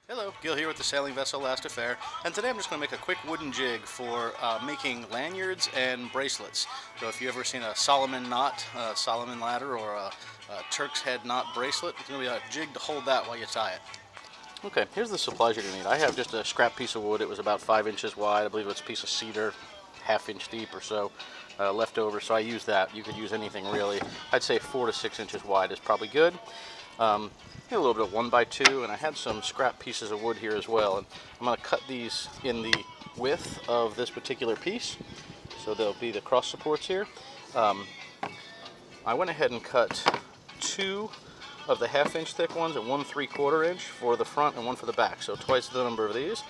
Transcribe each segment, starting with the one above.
Hello, Gil here with the Sailing Vessel Last Affair, and today I'm just going to make a quick wooden jig for making lanyards and bracelets. So if you've ever seen a Solomon knot, Solomon ladder, or a Turk's head knot bracelet, it's going to be a jig to hold that while you tie it. Okay, here's the supplies you're going to need. I have just a scrap piece of wood. It was about 5 inches wide. I believe it's a piece of cedar, ½ inch deep or so, left over, so I used that. You could use anything really. I'd say 4 to 6 inches wide is probably good. A little bit of 1x2, and I had some scrap pieces of wood here as well, and I'm going to cut these in the width of this particular piece, so there'll be the cross supports here. I went ahead and cut 2 of the ½ inch thick ones and 1 3/4 inch for the front and 1 for the back, so twice the number of these.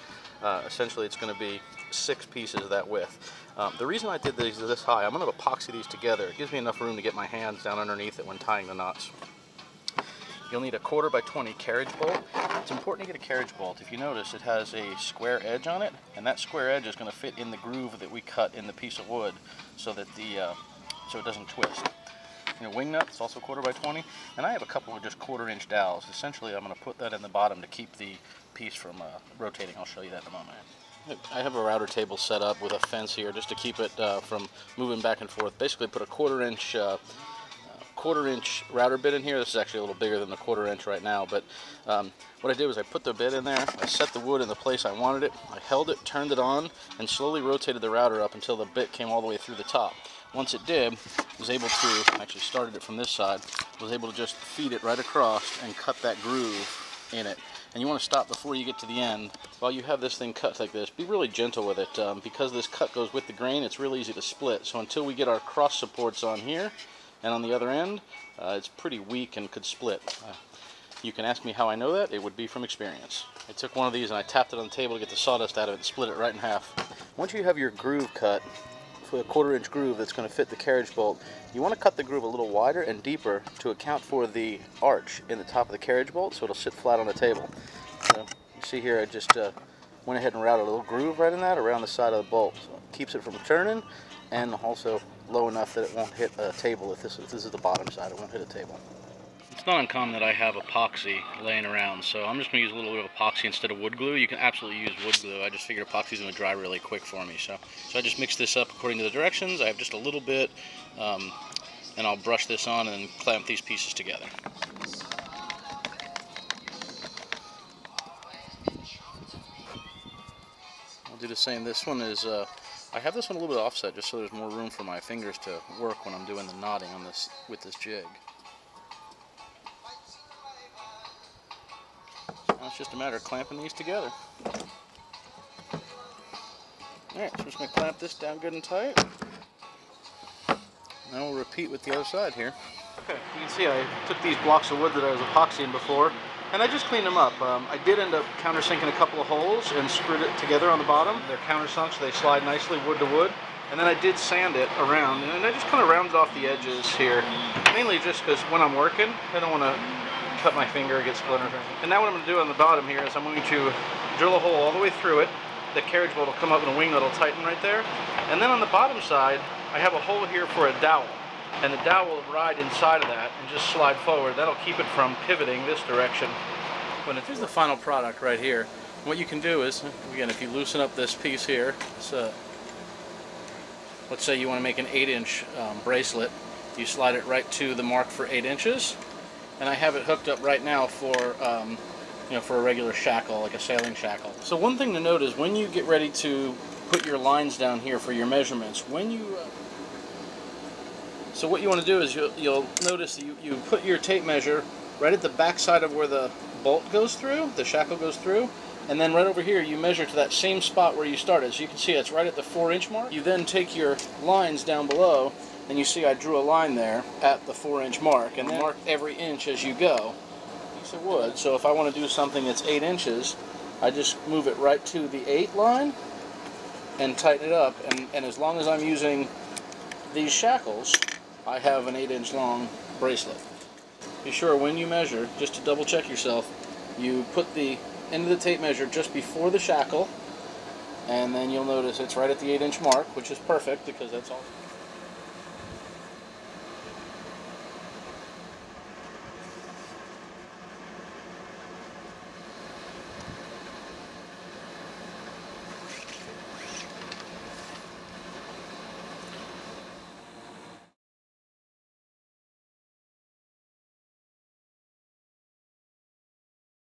Essentially it's going to be 6 pieces that width. The reason I did these this high, I'm going to epoxy these together. It gives me enough room to get my hands down underneath it when tying the knots. You'll need a 1/4x20 carriage bolt. It's important to get a carriage bolt. If you notice, it has a square edge on it, and that square edge is going to fit in the groove that we cut in the piece of wood, so that so it doesn't twist. Wing nut, it's also 1/4x20, and I have a couple of just 1/4 inch dowels. Essentially, I'm going to put that in the bottom to keep the piece from rotating. I'll show you that in a moment. I have a router table set up with a fence here just to keep it from moving back and forth. Basically, put a 1/4 inch router bit in here. This is actually a little bigger than the 1/4 inch right now, but what I did was I put the bit in there, I set the wood in the place I wanted it, I held it, turned it on, and slowly rotated the router up until the bit came all the way through the top. Once it did, I was able to, actually started it from this side, was able to just feed it right across and cut that groove in it. And you want to stop before you get to the end. While you have this thing cut like this, be really gentle with it. Because this cut goes with the grain, it's really easy to split. So until we get our cross supports on here, and on the other end, it's pretty weak and could split. You can ask me how I know that. It would be from experience. I took one of these and I tapped it on the table to get the sawdust out of it and split it right in half. Once you have your groove cut, for a 1/4 inch groove that's going to fit the carriage bolt, you want to cut the groove a little wider and deeper to account for the arch in the top of the carriage bolt, so it'll sit flat on the table. So you see here, I just went ahead and routed a little groove right in that around the side of the bolt. So it keeps it from turning, and also low enough that it won't hit a table. If this is the bottom side, it won't hit a table. It's not uncommon that I have epoxy laying around, so I'm just going to use a little bit of epoxy instead of wood glue. You can absolutely use wood glue. I just figured epoxy is going to dry really quick for me. So I just mixed this up according to the directions. I have just a little bit, and I'll brush this on and clamp these pieces together. I'll do the same. This one is, I have this one a little bit offset just so there's more room for my fingers to work when I'm doing the knotting on this with this jig. Now it's just a matter of clamping these together. Alright, so I'm just going to clamp this down good and tight. Now we'll repeat with the other side here. Okay, you can see I took these blocks of wood that I was epoxying before, and I just cleaned them up. I did end up countersinking a couple of holes and screwed it together on the bottom. They're countersunk, so they slide nicely wood to wood. And then I did sand it around, and I just kind of rounded off the edges here, mainly just because when I'm working, I don't want to cut my finger or get splinters. And now what I'm going to do on the bottom here is I'm going to drill a hole all the way through it. The carriage bolt will come up and a wing nut will tighten right there. And then on the bottom side, I have a hole here for a dowel. And the dowel will ride inside of that and just slide forward. That'll keep it from pivoting this direction. Here's the final product right here. What you can do is, again, if you loosen up this piece here, let's say you want to make an 8-inch bracelet, you slide it right to the mark for 8 inches. And I have it hooked up right now for, for a regular shackle, like a sailing shackle. So one thing to note is when you get ready to put your lines down here for your measurements, so what you want to do is you'll notice that you put your tape measure right at the back side of where the bolt goes through, the shackle goes through, and then right over here you measure to that same spot where you started. So you can see it's right at the 4-inch mark. You then take your lines down below, and you see I drew a line there at the 4-inch mark, and then mark every inch as you go. Piece of wood, so if I want to do something that's 8 inches, I just move it right to the 8 line and tighten it up, and as long as I'm using these shackles, I have an 8-inch long bracelet. Be sure when you measure, just to double check yourself, you put the end of the tape measure just before the shackle, and then you'll notice it's right at the 8-inch mark, which is perfect because that's all.